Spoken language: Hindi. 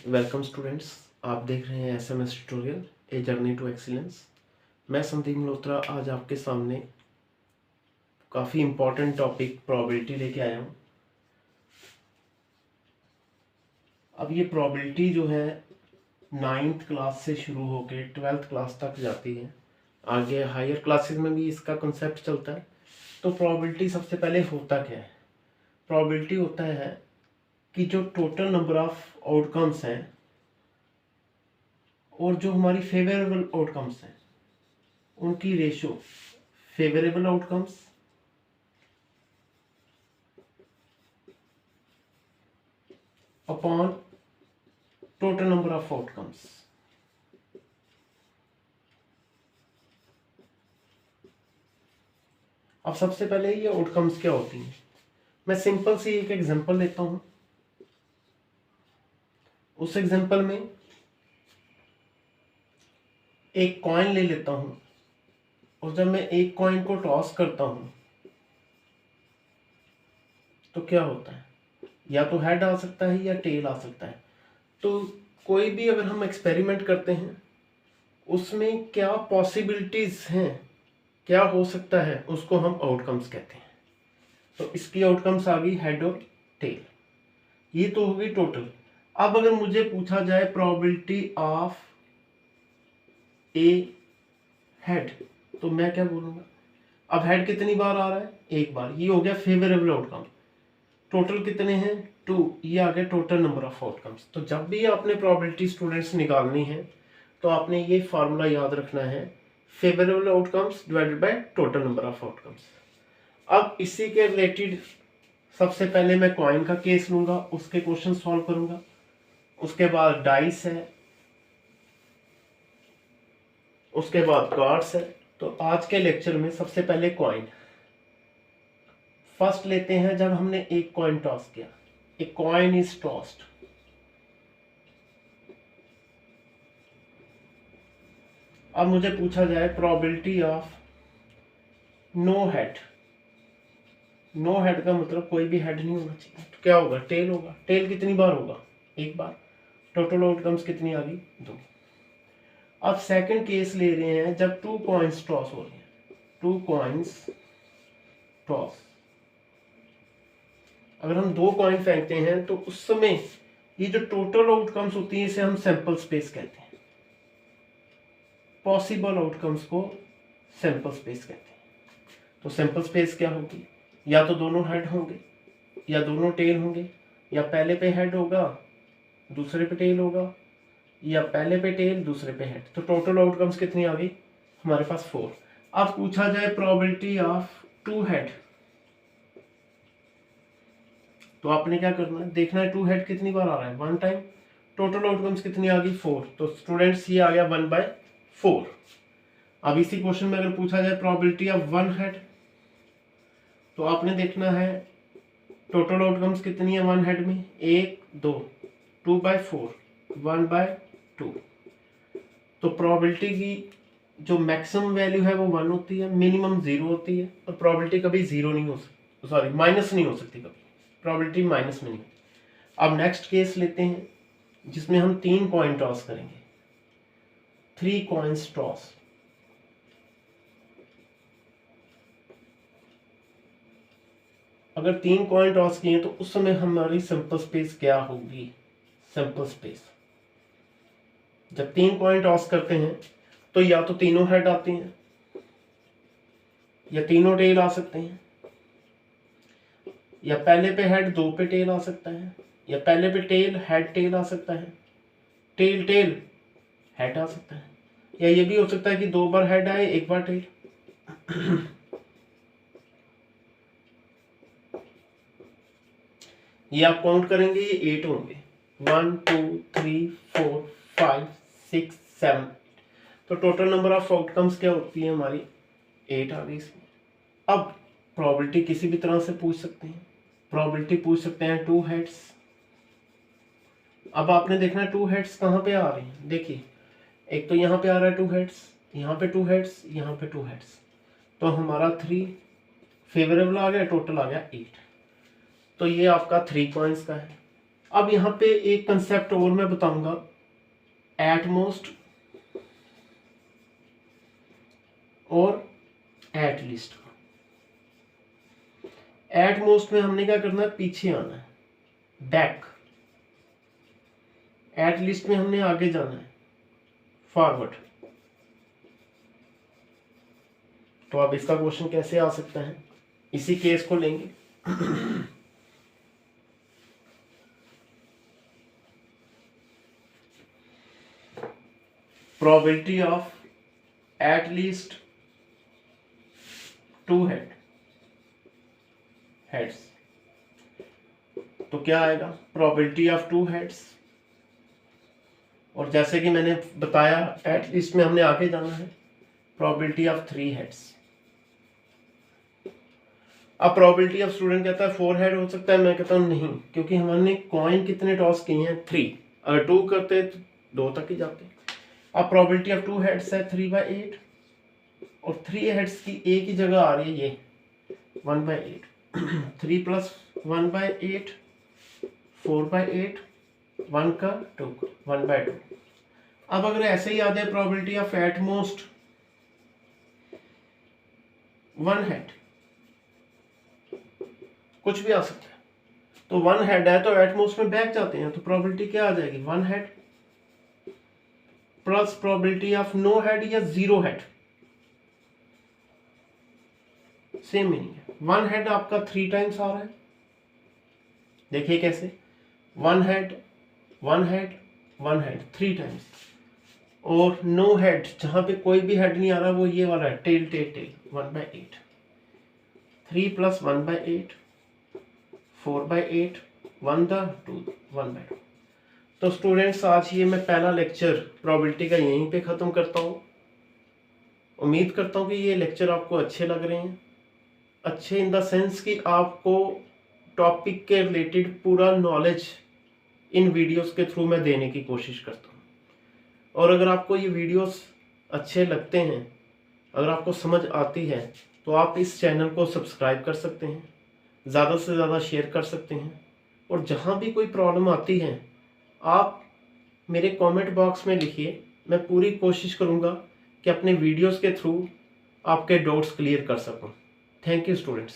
वेलकम स्टूडेंट्स, आप देख रहे हैं SMS tutorial a journey to excellence. मैं संदीप मल्होत्रा आज आपके सामने काफ़ी इम्पोर्टेंट टॉपिक प्रोबेबिलिटी लेके आया हूँ। अब ये प्रोबेबिलिटी जो है 9th क्लास से शुरू होकर 12th क्लास तक जाती है। आगे हायर क्लासेस में भी इसका कंसेप्ट चलता है। तो प्रोबेबिलिटी सबसे पहले होता क्या है? प्रोबेबिलिटी होता है कि जो टोटल नंबर ऑफ आउटकम्स हैं और जो हमारी फेवरेबल आउटकम्स हैं उनकी ratio, favourable outcomes upon total number of outcomes. अब सबसे पहले ये आउटकम्स क्या होती हैं, मैं सिंपल सी एक एग्जांपल लेता हूं। उस एग्जांपल में एक कॉइन ले लेता हूं और जब मैं एक कॉइन को टॉस करता हूं तो क्या होता है, या तो हेड आ सकता है या टेल आ सकता है। तो कोई भी अगर हम एक्सपेरिमेंट करते हैं उसमें क्या पॉसिबिलिटीज हैं, क्या हो सकता है, उसको हम आउटकम्स कहते हैं। तो इसकी आउटकम्स आ गई हेड और टेल, ये तो होगी टोटल। अब अगर मुझे पूछा जाए प्रोबेबिलिटी ऑफ ए हेड, तो मैं क्या बोलूंगा? अब हेड कितनी बार आ रहा है? एक बार, ये हो गया फेवरेबल आउटकम। टोटल कितने हैं? 2, ये आ गया टोटल नंबर ऑफ आउटकम्स। तो जब भी आपने प्रोबेबिलिटी स्टूडेंट्स निकालनी है तो आपने ये फार्मूला याद रखना है, favourable outcomes divided by total number of outcomes. अब इसी के रिलेटेड सबसे पहले मैं कॉइन का केस लूंगा, उसके क्वेश्चन सॉल्व करूंगा। उसके बाद डाइस है, उसके बाद कार्ड्स है। तो आज के लेक्चर में सबसे पहले कॉइन फर्स्ट लेते हैं। जब हमने एक कॉइन टॉस किया, ए कॉइन इज टॉस्ड, अब मुझे पूछा जाए probability of no head. No head का मतलब कोई भी हेड नहीं होना चाहिए, तो क्या होगा? टेल होगा। टेल कितनी बार होगा? एक बार। टोटल आउटकम्स कितनी आ गई? 2। अब सेकंड केस ले रहे हैं जब 2 कॉइन्स टॉस हो रहे हैं। 2 कॉइन्स टॉस, अगर हम 2 कॉइन फेंकते हैं तो उस समय ये जो टोटल आउटकम्स होती है इसे हम सैंपल स्पेस कहते हैं। पॉसिबल आउटकम्स को सैंपल स्पेस कहते हैं। तो सैंपल स्पेस क्या होगी? या तो दोनों हेड होंगे या दोनों टेल होंगे, या पहले पे हेड होगा दूसरे पे टेल होगा, या पहले पे टेल दूसरे पे हेड। तो टोटल आउटकम्स कितनी आ गई हमारे पास? 4। अब पूछा जाए प्रोबेबिलिटी ऑफ 2 हेड, तो आपने क्या करना है, देखना है 2 हेड कितनी बार आ रहा है? 1 टाइम। टोटल आउटकम्स कितनी आ गई? 4। तो स्टूडेंट्स ये आ गया 1/4। अब इसी क्वेश्चन में अगर पूछा जाए प्रोबेबिलिटी ऑफ 1 हेड, तो आपने देखना है टोटल आउटकम्स कितनी है 1 हेड में? 1 2, 2/4, 1/2। तो प्रोबेबिलिटी की जो मैक्सिमम वैल्यू है वो 1 होती है, मिनिमम 0 होती है, और प्रोबेबिलिटी कभी 0 नहीं हो सकती, सॉरी माइनस नहीं हो सकती कभी, प्रोबेबिलिटी माइनस में नहीं। अब नेक्स्ट केस लेते हैं जिसमें हम 3 कॉइन टॉस करेंगे। 3 कॉइन्स टॉस, अगर 3 कॉइन टॉस किए तो उस समय हमारी सैंपल स्पेस क्या होगी? सैंपल स्पेस, जब 3 कॉइन टॉस करते हैं तो या तो तीनों हेड आते हैं या तीनों टेल आ सकते हैं, या पहले पे हेड 2 पे टेल आ सकता है, या पहले पे टेल हेड टेल आ सकता है, टेल टेल हेड आ सकता है, या ये भी हो सकता है कि 2 बार हेड आए 1 बार टेल। ये आप काउंट करेंगे, ये 8 होंगे। 1 2 3 4 5 6 7। तो टोटल नंबर ऑफ आउटकम्स क्या होती है हमारी? 8 आ गई इसमें। अब प्रोबेबिलिटी किसी भी तरह से पूछ सकते हैं। प्रोबेबिलिटी पूछ सकते हैं 2 हेड्स। अब आपने देखना है 2 हेड्स कहाँ पे आ रही हैं। देखिए, एक तो यहाँ पे आ रहा है 2 हेड्स, यहाँ पे 2 हेड्स, यहाँ पे 2 हेड्स। तो हमारा 3 फेवरेबल आ गया, टोटल आ गया 8। तो ये आपका 3 कॉइन्स का है। अब यहाँ पे एक कंसेप्ट और मैं बताऊंगा, एटमोस्ट और एटलीस्ट। एटमोस्ट में हमने क्या करना है, पीछे आना है, बैक। एटलीस्ट में हमने आगे जाना है, फॉरवर्ड। तो अब इसका क्वेश्चन कैसे आ सकता है, इसी केस को लेंगे। probability of at least 2 heads, तो क्या आएगा, probability of 2 heads। और जैसे कि मैंने बताया एटलीस्ट में हमने आगे जाना है, probability of 3 heads। अब probability of स्टूडेंट कहता है 4 head हो सकता है, मैं कहता हूँ नहीं, क्योंकि हमने कॉइन कितने टॉस किए हैं, 3। अगर 2 करते तो 2 तक ही जाते। अब probability of 2 heads है 3/8, और 3 heads की एक ही जगह आ रही है ये 1/8। 3 + 1/8 4/8, 1 का 2, 1/2। अब अगर ऐसे ही आ जाए probability of at most 1 head, कुछ भी आ सकता है, तो 1 head है तो at most में बैक जाते हैं, तो probability क्या आ जाएगी, 1 head plus probability of no head या 0 head, सेम मीनिंग है। 1 head आपका 3 टाइम्स आ रहा है, देखिए कैसे, 1 head 1 head 1 head 3 टाइम्स, और नो हेड जहां पे कोई भी हेड नहीं आ रहा वो ये वाला है, टेल टेल टेल, 1/8। 3 + 1/8 4/8, 1 का 2, 1/2। तो स्टूडेंट्स आज ये मैं पहला लेक्चर प्रोबेबिलिटी का यहीं पे ख़त्म करता हूँ। उम्मीद करता हूँ कि ये लेक्चर आपको अच्छे लग रहे हैं, अच्छे इन द सेंस कि आपको टॉपिक के रिलेटेड पूरा नॉलेज इन वीडियोस के थ्रू मैं देने की कोशिश करता हूँ। और अगर आपको ये वीडियोस अच्छे लगते हैं, अगर आपको समझ आती है, तो आप इस चैनल को सब्सक्राइब कर सकते हैं, ज़्यादा से ज़्यादा शेयर कर सकते हैं, और जहाँ भी कोई प्रॉब्लम आती है आप मेरे कमेंट बॉक्स में लिखिए, मैं पूरी कोशिश करूँगा कि अपने वीडियोस के थ्रू आपके डाउट्स क्लियर कर सकूँ। Thank you students.